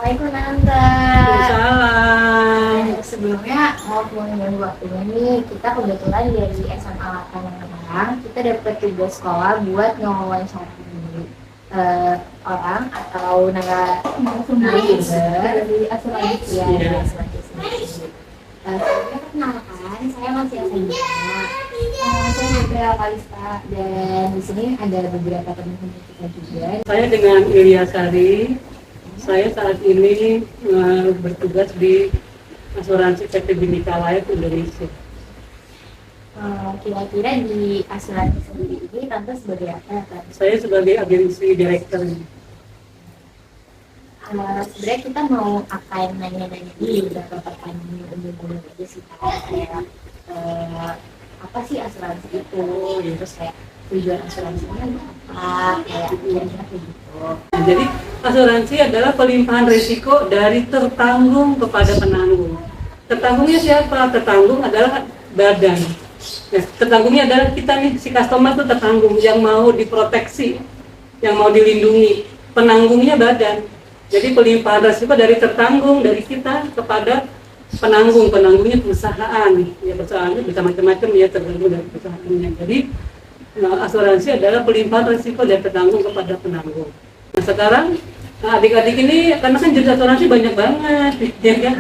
Assalamualaikum Nanda. Salam. Sebelumnya mau mengganggu waktunya nih, kita kebetulan dari SMA Tangerang, kita dapat tugas sekolah buat ngewawancari orang atau narasumber dari asuransi ya, asuransi sendiri. Sebelumnya perkenalkan, saya masih SMA. Saya Fitria Kalista dan di sini ada beberapa teman-teman kita juga. Saya dengan Ilyasari. Saya saat ini bertugas di asuransi PT Bhinneka Life Indonesia. Kira-kira di asuransi sendiri ini Tante sebagai apa kan? Saya sebagai agensi direktur. Sebenarnya kita mau akan nanya-nanya dulu beberapa pertanyaan umum-umum aja sih kayak apa sih asuransi itu, terus kayak tujuan asuransinya apa, kayak kira-kira kayak gitu. Jadi asuransi adalah pelimpahan risiko dari tertanggung kepada penanggung. Tertanggungnya siapa? Tertanggung adalah badan. Nah, tertanggungnya adalah kita nih, si customer itu tertanggung, yang mau diproteksi, yang mau dilindungi. Penanggungnya badan. Jadi pelimpahan risiko dari tertanggung dari kita kepada penanggung. Penanggungnya perusahaan. Ya, perusahaannya bisa macam-macam ya, tergantung dari perusahaannya. Jadi asuransi adalah pelimpahan risiko dari tertanggung kepada penanggung. Nah sekarang adik-adik ini karena kan jenis asuransi banyak banget, ya kan?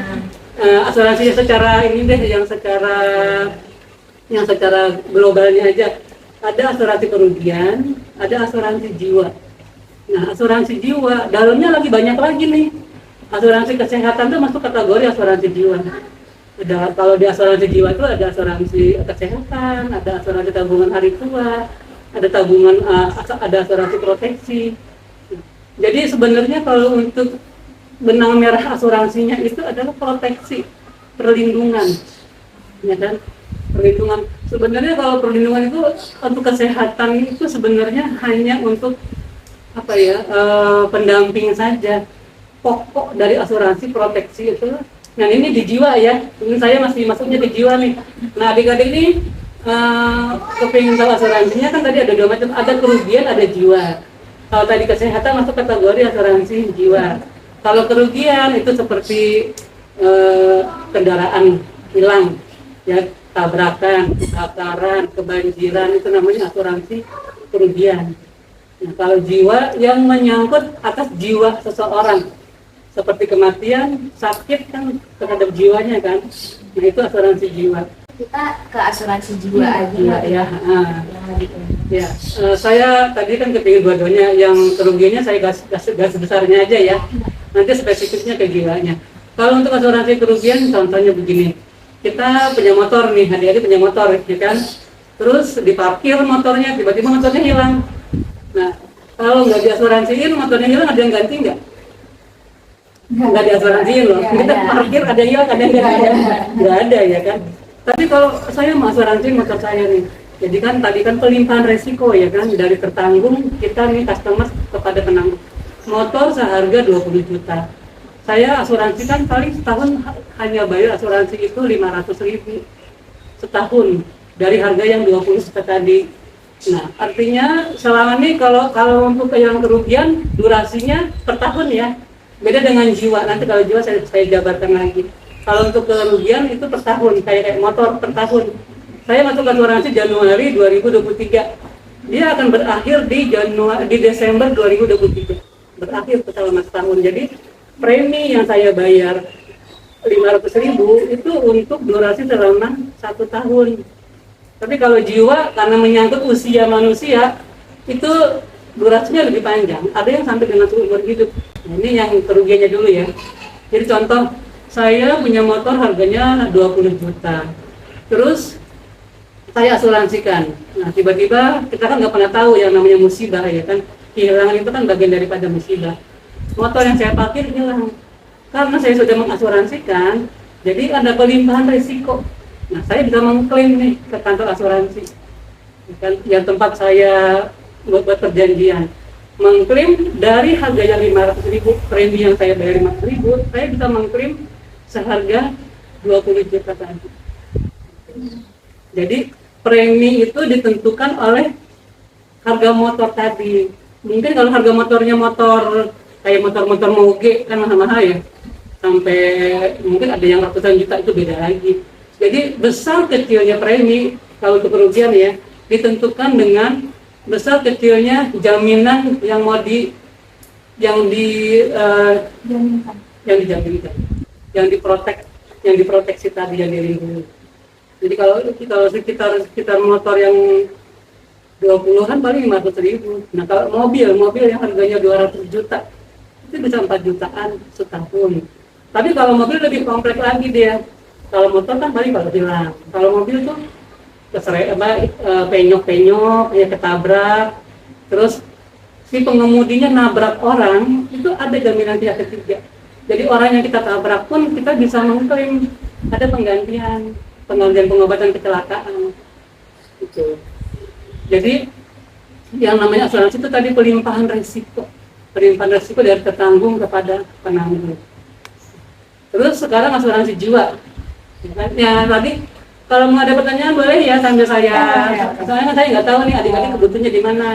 Asuransi secara ini deh, yang secara globalnya aja. Ada asuransi kerugian, ada asuransi jiwa. Nah asuransi jiwa dalamnya lagi banyak lagi nih. Asuransi kesehatan itu masuk kategori asuransi jiwa. Kalau di asuransi jiwa itu ada asuransi kesehatan, ada asuransi tabungan hari tua, ada ada asuransi proteksi. Jadi sebenarnya kalau untuk benang merah asuransinya itu adalah proteksi, perlindungan, ya kan? Perlindungan. Sebenarnya kalau perlindungan itu untuk kesehatan itu sebenarnya hanya untuk apa ya, pendamping saja. Pokok dari asuransi proteksi itu. Nah ini di jiwa ya, ini saya masih masuknya di jiwa nih. Nah adik-adik ini kepingin tahu asuransinya kan tadi ada dua macam, ada kerugian, ada jiwa. Kalau tadi kesehatan masuk kategori asuransi jiwa. Kalau kerugian itu seperti kendaraan hilang, ya tabrakan, kebakaran, kebanjiran, itu namanya asuransi kerugian. Nah, kalau jiwa yang menyangkut atas jiwa seseorang, seperti kematian, sakit kan terhadap jiwanya kan, nah itu asuransi jiwa. Kita ke asuransi jiwa aja ya. Ya. Saya tadi kan kepingin dua-duanya, yang kerugiannya saya gas besarnya aja ya, nanti spesifiknya ke jiwanya. Kalau untuk asuransi kerugian contohnya begini, kita punya motor nih, adik-adik punya motor ya kan, terus diparkir motornya, tiba-tiba motornya hilang. Nah kalau nggak diasuransiin motornya hilang, ada yang ganti nggak diasuransiin loh. Kita parkir ada yang hilang, ada yang nggak ada ya kan. Tapi kalau saya mau asuransiin motor saya nih, jadi kan tadi kan pelimpahan resiko ya kan, dari tertanggung kita nih customer kepada penanggung. Motor seharga 20 juta, saya asuransikan paling setahun hanya bayar asuransi itu 500.000 setahun dari harga yang 20 juta tadi. Nah artinya selama ini kalau untuk yang kerugian durasinya per tahun ya, beda dengan jiwa. Nanti kalau jiwa saya jabarkan lagi. Kalau untuk kerugian itu per tahun, kayak motor per tahun. Saya masuk asuransi Januari 2023. Dia akan berakhir di Desember 2023. Berakhir selama setahun. Jadi premi yang saya bayar 500.000 itu untuk durasi selama 1 tahun. Tapi kalau jiwa karena menyangkut usia manusia itu durasinya lebih panjang. Ada yang sampai dengan seumur hidup. Nah, ini yang kerugiannya dulu ya. Jadi contoh, saya punya motor harganya 20 juta. Terus saya asuransikan. Nah, tiba-tiba kita kan nggak pernah tahu yang namanya musibah ya kan. Kehilangan itu kan bagian daripada musibah. Motor yang saya parkir hilang. Karena saya sudah mengasuransikan, jadi ada pelimpahan risiko. Nah, saya bisa mengklaim nih ke kantor asuransi. Kan, yang tempat saya buat perjanjian. Mengklaim dari harga yang 500.000, premi yang saya bayar 500.000, saya bisa mengklaim seharga 20 juta tadi. Jadi premi itu ditentukan oleh harga motor tadi. Mungkin kalau harga motornya motor kayak motor-motor moge kan mahal-mahal ya, sampai mungkin ada yang ratusan juta, itu beda lagi. Jadi besar kecilnya premi kalau untuk kerugian ya ditentukan dengan besar kecilnya jaminan yang mau yang Jaminkan. yang dijaminkan, yang diproteksi tadi, yang dilindungi. Jadi kalau sekitar motor yang 20-an paling 500.000. Nah kalau mobil yang harganya 200 juta itu bisa 4 jutaan setahun. Tapi kalau mobil lebih kompleks lagi dia. Kalau motor kan paling kalau hilang. Kalau mobil tuh penyok-penyok, ya ketabrak, terus si pengemudinya nabrak orang, itu ada jaminan pihak ketiga. Jadi orang yang kita tabrak pun kita bisa mengklaim ada penggantian pengobatan kecelakaan. Gitu. Jadi yang namanya asuransi itu tadi pelimpahan resiko dari tertanggung kepada penanggung. Terus sekarang asuransi jiwa. Ya tadi kalau mau ada pertanyaan boleh ya sambil saya, soalnya saya nggak tahu nih adik-adik kebutuhannya di mana.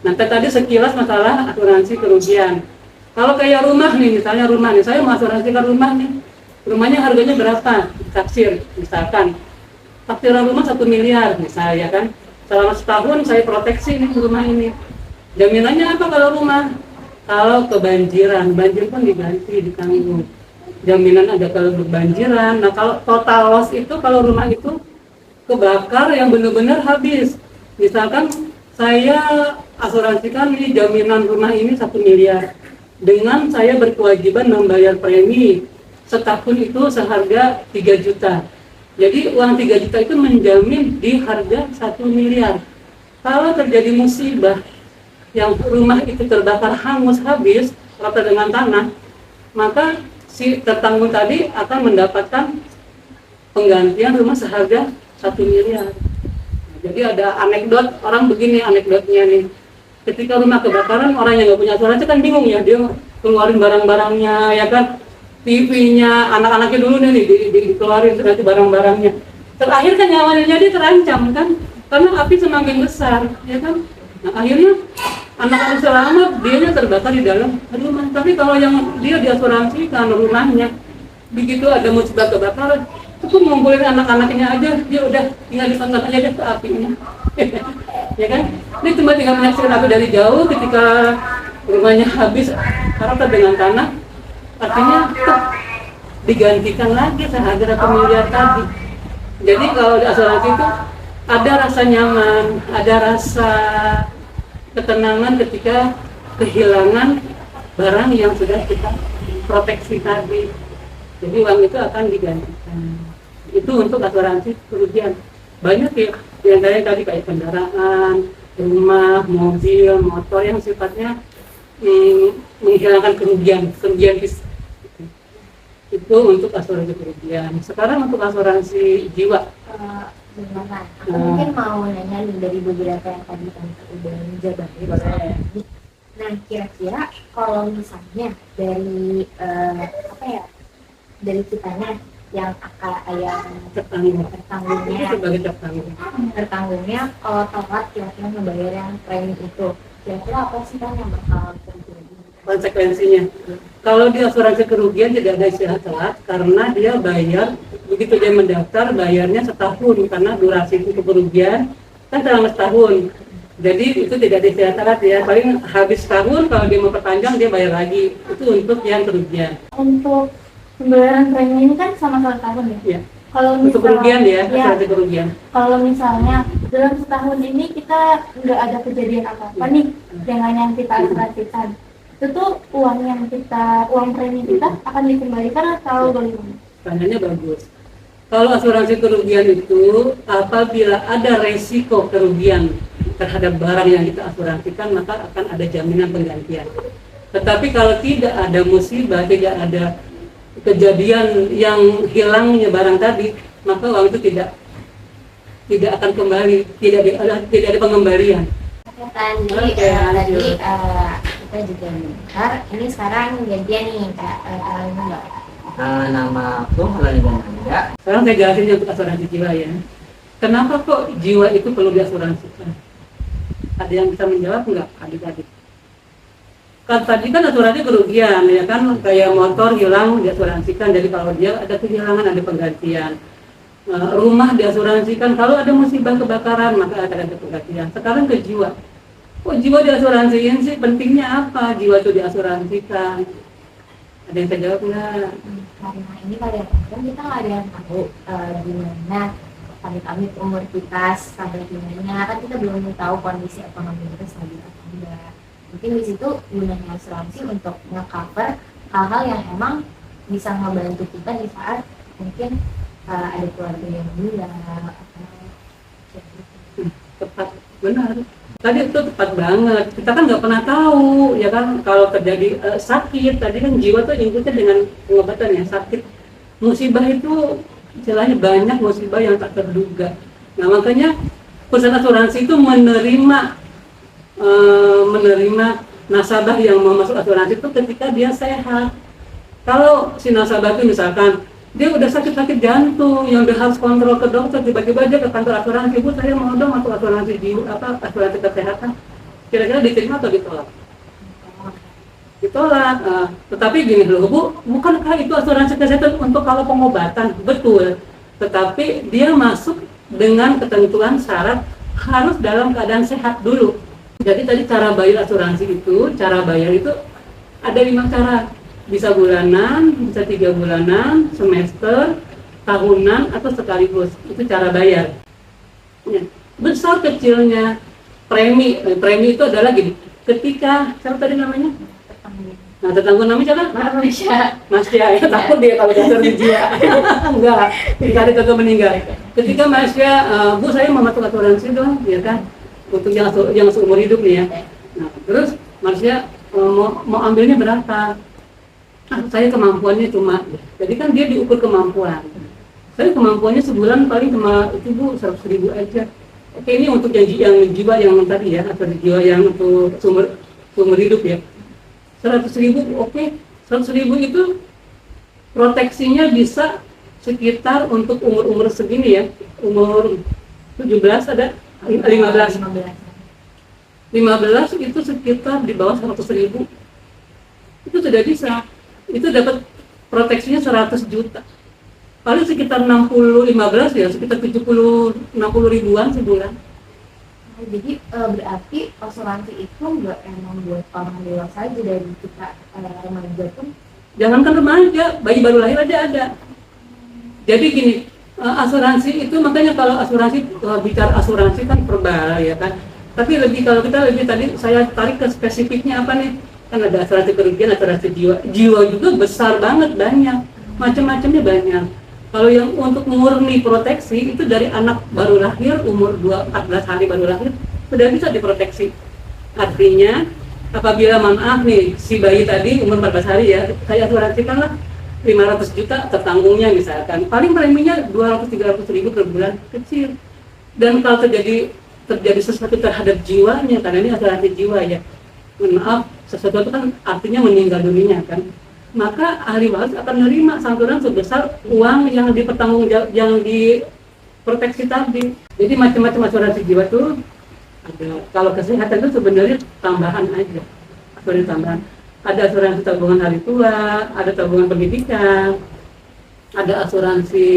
Nah tadi sekilas masalah asuransi kerugian. Kalau kayak rumah nih, misalnya rumah nih, saya mau asuransikan rumah nih, rumahnya harganya berapa? Taksir, misalkan taksiran rumah 1 miliar misalnya kan, selama setahun saya proteksi nih rumah ini. Jaminannya apa kalau rumah? Kalau kebanjiran, banjir pun diganti, ditanggung. Jaminan ada kalau berbanjiran. Nah kalau total loss itu kalau rumah itu kebakar yang benar-benar habis, misalkan saya asuransikan nih jaminan rumah ini 1 miliar dengan saya berkewajiban membayar premi setahun itu seharga 3 juta. Jadi uang 3 juta itu menjamin di harga 1 miliar. Kalau terjadi musibah yang rumah itu terbakar hangus habis rata dengan tanah, maka si tertanggung tadi akan mendapatkan penggantian rumah seharga 1 miliar. Jadi ada anekdot orang begini, anekdotnya nih, ketika rumah kebakaran orang yang nggak punya asuransi kan bingung ya, dia keluarin barang-barangnya ya kan, TV-nya, anak-anaknya dulu nih dikeluarin nanti barang-barangnya. Terakhir kan nyawanya dia terancam kan, karena api semakin besar ya kan. Nah akhirnya anak-anak selamat, dianya terbakar di dalam rumah. Tapi kalau yang dia diasuransikan rumahnya, begitu ada musibah kebakaran, cukup ngumpulin anak-anaknya aja, dia udah tinggal ditonton aja deh ke apinya. Ya kan? Ini cuma tinggal menyaksikan api dari jauh ketika rumahnya habis rata dengan tanah, artinya digantikan lagi seharga 1 miliar tadi. Jadi kalau di asuransi itu ada rasa nyaman, ada rasa ketenangan ketika kehilangan barang yang sudah kita proteksi tadi. Jadi uang itu akan digantikan. Itu untuk asuransi kerugian. Banyak ya, diantaranya tadi kayak kendaraan, rumah, mobil, motor yang sifatnya menghilangkan kerugian fisik. Itu untuk asuransi kerugian. Sekarang untuk asuransi jiwa. Gimana? Aku mungkin mau nanya nih dari beberapa yang tadi Tante udah menjabarin. Nah, kira-kira kalau misalnya dari dari kitanya yang tertanggungnya kalau telat kira-kira ngebayar yang premi itu, kira-kira apa sih kan yang bakal terjadi? Konsekuensinya, kalau di asuransi kerugian tidak ada istilah telat karena dia bayar begitu dia mendaftar, bayarnya setahun karena durasi itu kerugian kan selama setahun. Jadi itu tidak ada istilah telat ya, paling habis setahun kalau dia mau perpanjang dia bayar lagi. Itu untuk yang kerugian. Untuk pembayaran premi ini kan sama tahun ya? Iya. Kalau untuk kerugian ya, asuransi kerugian. Kalau misalnya dalam setahun ini kita nggak ada kejadian apa-apa nih dengan yang kita asuransikan, itu tuh uang premi kita akan dikembalikan atau bagaimana? Pertanyaannya bagus. Kalau asuransi kerugian itu apabila ada resiko kerugian terhadap barang yang kita asuransikan, maka akan ada jaminan penggantian. Tetapi kalau tidak ada musibah, tidak ada kejadian yang hilangnya barang tadi, maka uang itu tidak akan kembali, tidak ada pengembalian. Tadi kita juga mendengar, ini sekarang gantian nih Kak Mbak. Nama aku Halani Gananda. Sekarang saya jelasin untuk asuransi jiwa ya. Kenapa kok jiwa itu perlu diasuransikan? Ada yang bisa menjawab nggak adik-adik? Kan tadi kan asuransi kerugian ya kan, kayak motor hilang diasuransikan, jadi kalau dia ada kehilangan ada penggantian. Rumah diasuransikan, kalau ada musibah kebakaran maka akan ada penggantian. Sekarang ke jiwa, kok jiwa diasuransiin sih, pentingnya apa jiwa itu diasuransikan? Ada yang saya jawab nggak? Karena ini kalian kan kita nggak ada yang tahu gimana amit-amit umur kita sampai gimana, kan kita belum tahu kondisi ekonomi kita stabil atau enggak. Mungkin di situ gunanya asuransi untuk nge-cover hal-hal yang emang bisa membantu kita di saat mungkin ada keluarga yang meninggal atau Tepat, benar. Tadi itu tepat banget. Kita kan nggak pernah tahu, ya kan, kalau terjadi sakit. Tadi kan jiwa tuh inputnya dengan pengobatan ya, sakit. Musibah itu istilahnya banyak musibah yang tak terduga. Nah makanya perusahaan asuransi itu menerima nasabah yang mau masuk asuransi itu ketika dia sehat. Kalau si nasabah itu misalkan dia udah sakit jantung yang udah harus kontrol ke dokter, tiba-tiba dia ke kantor asuransi, Bu saya mau dong masuk asuransi asuransi kesehatan, kira-kira diterima atau ditolak? Ditolak. Tetapi gini loh Bu, bukankah itu asuransi kesehatan untuk kalau pengobatan? Betul, tetapi dia masuk dengan ketentuan syarat harus dalam keadaan sehat dulu. Jadi tadi cara bayar asuransi itu, cara bayar itu ada 5 cara. Bisa bulanan, bisa 3 bulanan, semester, tahunan, atau sekaligus. Itu cara bayar. Ya. Besar kecilnya premi itu adalah gini. Ketika siapa tadi namanya? Nah, tetangga namanya siapa? Mas Tia. Ya takut dia kalau dasar di jiwa. Enggak. Ketika dia meninggal. Ketika Mas Tia, Bu saya mau masuk asuransi dong, ya kan? Untuk yang seumur hidup nih ya. Nah, terus Mas Tia mau ambilnya berapa? Saya kemampuannya cuma, jadi kan dia diukur kemampuan. Saya kemampuannya sebulan paling cuma itu Bu 100.000 aja. Oke, ini untuk yang jiwa yang tadi ya, atau jiwa yang untuk sumber hidup ya. 100.000, oke. 100.000 itu proteksinya bisa sekitar untuk umur segini ya, umur 17 ada 15 itu sekitar di bawah 100.000 itu sudah bisa. Itu dapat proteksinya 100 juta. Paling sekitar 15 ya, sekitar 60 ribuan sebulan. Jadi berarti asuransi itu nggak emang buat orang dewasa aja, dari kita remaja pun? Jangankan remaja, bayi baru lahir aja ada. Jadi gini, asuransi itu makanya kalau asuransi bicara asuransi kan verbal ya kan. Tapi kalau kita lebih tadi saya tarik ke spesifiknya apa nih? Kan ada asuransi kerugian, asuransi jiwa juga besar banget, banyak macam-macamnya banyak. Kalau yang untuk murni proteksi itu dari anak baru lahir umur 14 hari baru lahir sudah bisa diproteksi. Artinya apabila maaf nih si bayi tadi umur 14 hari ya, saya asuransikan lah 500 juta tertanggungnya misalkan, paling preminya 200-300 ribu per bulan, kecil. Dan kalau terjadi sesuatu terhadap jiwanya, karena ini asuransi jiwa ya, maaf, sesuatu itu kan artinya meninggal dunia kan, maka ahli waris akan menerima santunan sebesar uang yang diproteksi tadi. Jadi macam-macam asuransi jiwa tuh ada. Kalau kesehatan itu sebenarnya tambahan aja, asuransi tambahan. Ada asuransi tabungan hari tua, ada tabungan pendidikan, ada asuransi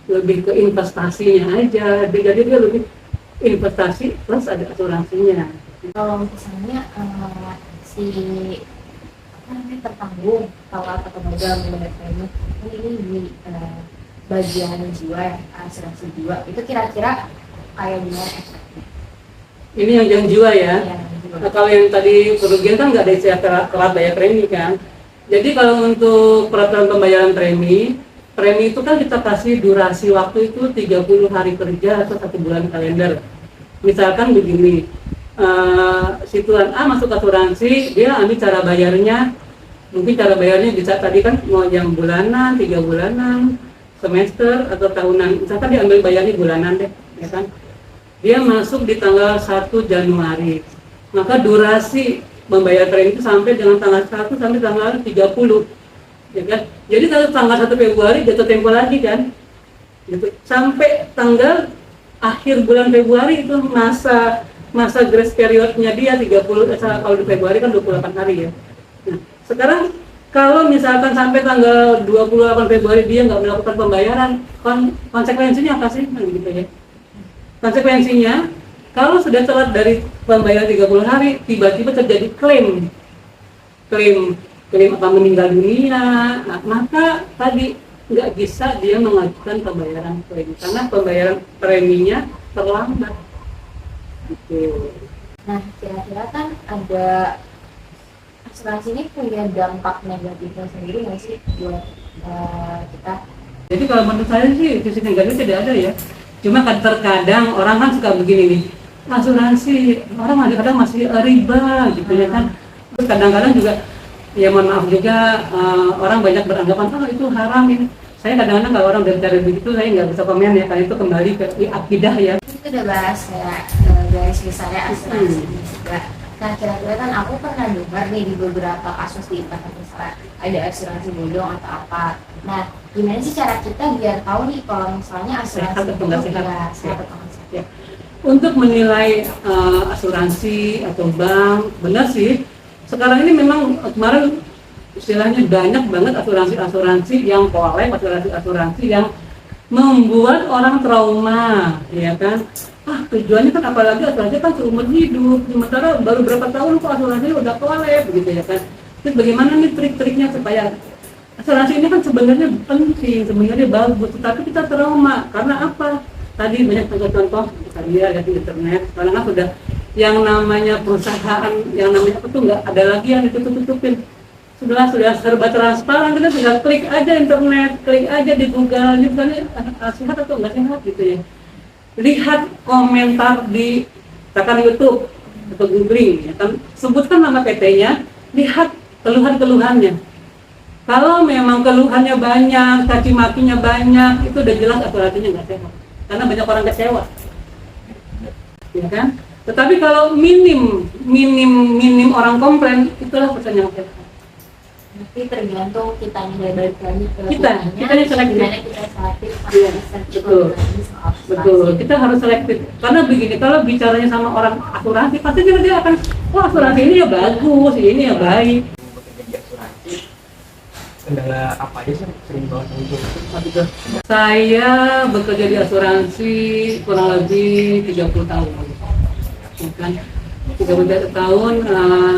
lebih ke investasinya aja. Jadi dia lebih investasi plus ada asuransinya. Kalau misalnya si tertanggung kalau atau gagal membayar premi ini di bagian jiwa ya, asuransi jiwa itu kira-kira kayak gimana? Ini yang jiwa ya. Jiwa. Nah, kalau yang tadi kerugian kan nggak ada istilah telat bayar premi kan. Jadi kalau untuk peraturan pembayaran premi itu kan kita kasih durasi waktu itu 30 hari kerja atau 1 bulan kalender. Misalkan begini, si tuan A masuk asuransi, dia ambil cara bayarnya, mungkin cara bayarnya bisa tadi kan mau yang bulanan, 3 bulanan, semester atau tahunan. Misalkan dia ambil bayarnya bulanan deh, ya kan? Dia masuk di tanggal 1 Januari, maka durasi membayar premi itu sampai dengan tanggal 1 sampai tanggal 30, ya kan? Jadi tanggal 1 Februari jatuh tempo lagi kan, gitu. Sampai tanggal akhir bulan Februari itu masa masa grace periodnya dia 30, kalau di Februari kan 28 hari ya. Nah, sekarang kalau misalkan sampai tanggal 28 Februari dia nggak melakukan pembayaran, konsekuensinya apa sih? Nah, gitu ya. Konsekuensinya, kalau sudah telat dari pembayaran 30 hari, tiba-tiba terjadi klaim apa meninggal dunia, nah, maka tadi nggak bisa dia mengajukan pembayaran klaim karena pembayaran preminya terlambat. Gitu. Nah, kira-kira kan ada asuransi ini punya dampak negatifnya sendiri nggak sih buat kita? Jadi kalau menurut saya sih sisi negatif tidak ada ya. Cuma kan terkadang orang kan suka begini nih, asuransi orang kadang-kadang masih riba gitu ya kan. Terus kadang-kadang juga ya mohon maaf juga orang banyak beranggapan itu haram ini. Saya kadang-kadang kalau orang berbicara begitu saya nggak bisa komen ya, karena itu kembali ke akidah ya. Itu udah bahas kayak garis besarnya asuransi juga. Nah, kira-kira kan aku pernah dengar nih di beberapa kasus di internet misalnya ada asuransi bodong atau apa. Nah, gimana sih cara kita biar tahu nih kalau misalnya asuransi Sehat atau nggak itu sehat? sehat atau nggak sehat? Ya. Untuk menilai asuransi atau bank, benar sih. Sekarang ini memang kemarin istilahnya banyak banget asuransi yang kolek, asuransi yang membuat orang trauma, ya kan? Tujuannya kan apalagi asuransi kan seumur hidup, sementara baru berapa tahun kok asuransi udah kolek, begitu ya kan? Terus bagaimana nih trik-triknya supaya asuransi ini kan sebenarnya penting, sebenarnya bagus, tetapi kita trauma karena apa? Tadi banyak contoh-contoh kita lihat di internet, sekarang kan sudah yang namanya perusahaan, yang namanya apa tuh nggak ada lagi yang ditutup-tutupin. Sudah serba transparan, kita tinggal klik aja internet, klik aja di Google, ini sehat atau nggak sehat gitu ya. Lihat komentar di katakan YouTube atau googling, ya kan, sebutkan nama PT-nya, lihat keluhan-keluhannya. Kalau memang keluhannya banyak, caci makinya banyak, itu udah jelas asuransinya nggak sehat, karena banyak orang kecewa, ya kan. Tetapi kalau minim orang komplain, itulah pesan yang sehat. Nanti tergantung kita balik lagi ke kita selektif. Gimana kita selektif Iya, betul. Kita harus selektif. Karena begini, kalau bicaranya sama orang asuransi, pasti dia akan, asuransi ini ya bagus, ini ya baik. Kendala apa aja sih sering banget muncul? Saya bekerja di asuransi kurang lebih 30 tahun. Ya kan? 30 tahun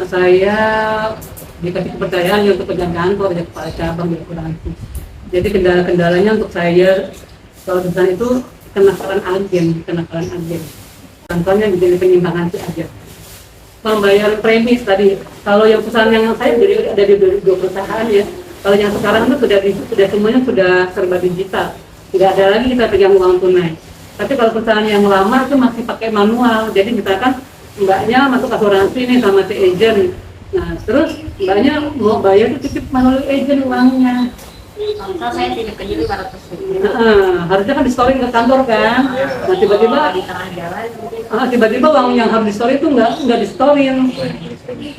saya dikasih kepercayaan untuk pegang kantor, jadi kepala cabang di asuransi. Jadi kendala-kendalanya untuk saya kalau perusahaan itu kenakalan agen. Contohnya menjadi penyimpangan aja. Pembayaran premis tadi, kalau yang perusahaan yang saya jadi ada di dua perusahaan ya. Kalau yang sekarang itu sudah semuanya sudah serba digital, tidak ada lagi kita pegang uang tunai. Tapi kalau perusahaan yang lama itu masih pakai manual. Jadi misalkan mbaknya masuk asuransi nih sama si agent. Nah, terus mbaknya mau bayar itu titip melalui agent uangnya. Kalau saya titip aja 500.000. Harusnya kan di-storing ke kantor kan. Nah, tiba-tiba di tengah jalan tiba-tiba uang yang harus di-storing itu nggak di-storing.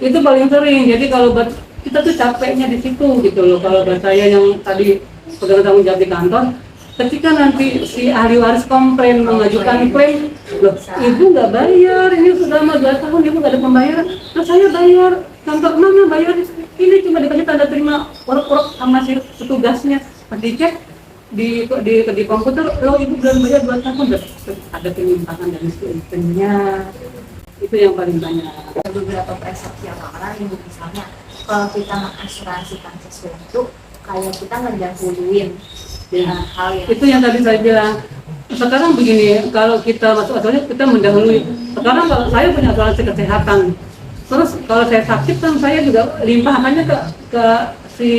Itu paling sering. Jadi kalau kita tuh capeknya di situ gitu loh. Kalau buat saya yang tadi pegang tanggung jawab di kantor, ketika nanti si ahli waris komplain mengajukan klaim, loh, ibu nggak bayar, ini sudah 2 tahun ibu nggak ada pembayaran. Terus saya bayar, kantor mana bayar? Ini cuma dikasih tanda terima urut-urut sama si petugasnya. Pas dicek di komputer, loh ibu belum bayar 2 tahun, ada penyimpangan dan sebagainya. Itu yang paling banyak. ada beberapa persepsi orang yang misalnya kalau kita mengasuransikan sesuatu kayak kita ngedahuluin hal yang itu yang tadi saya bilang. Sekarang begini, kalau kita masuk asuransi kita mendahului. Sekarang kalau saya punya asuransi kesehatan, terus kalau saya sakit kan saya juga limpahkannya ke si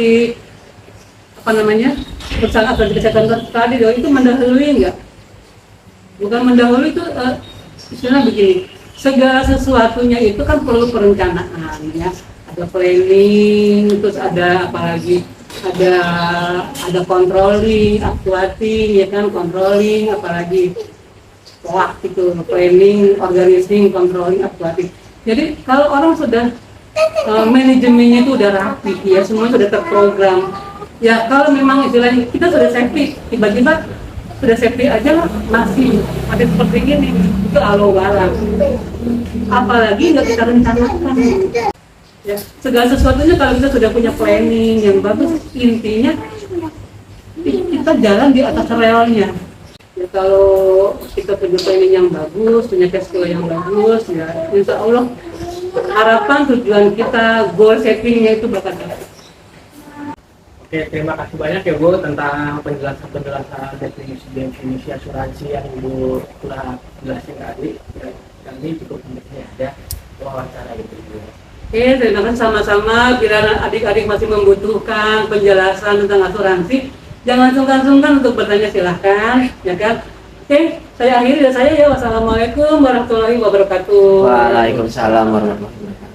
perusahaan asuransi kesehatan tadi. Itu mendahului enggak? Bukan mendahului, itu istilah begini, segala sesuatunya itu kan perlu perencanaan ya. Ada planning, terus ada apalagi ada controlling, actuating, ya kan, controlling, apalagi gitu, planning, organizing, controlling, actuating. Jadi kalau orang sudah manajemennya itu udah rapi, ya semua sudah terprogram. Ya kalau memang istilahnya kita sudah safety, tiba-tiba sudah safety aja masih seperti ini, itu alo barang. Apalagi nggak kita rencanakan. Ya, segala sesuatunya kalau kita sudah punya planning yang bagus, intinya kita jalan di atas relnya. Ya, kalau kita punya planning yang bagus, punya cash flow yang bagus, ya insya Allah harapan tujuan kita, goal settingnya itu bakal dapat. Oke, terima kasih banyak ya Bu tentang penjelasan definisi asuransi yang Ibu telah jelasin tadi. Kami cukup mendekatnya ada wawancara itu Bu. Oke, terima kasih sama-sama. Bila adik-adik masih membutuhkan penjelasan tentang asuransi, jangan sungkan-sungkan untuk bertanya, silahkan, ya kan? Oke, saya akhiri dari saya ya. Wassalamualaikum warahmatullahi wabarakatuh. Waalaikumsalam warahmatullahi wabarakatuh.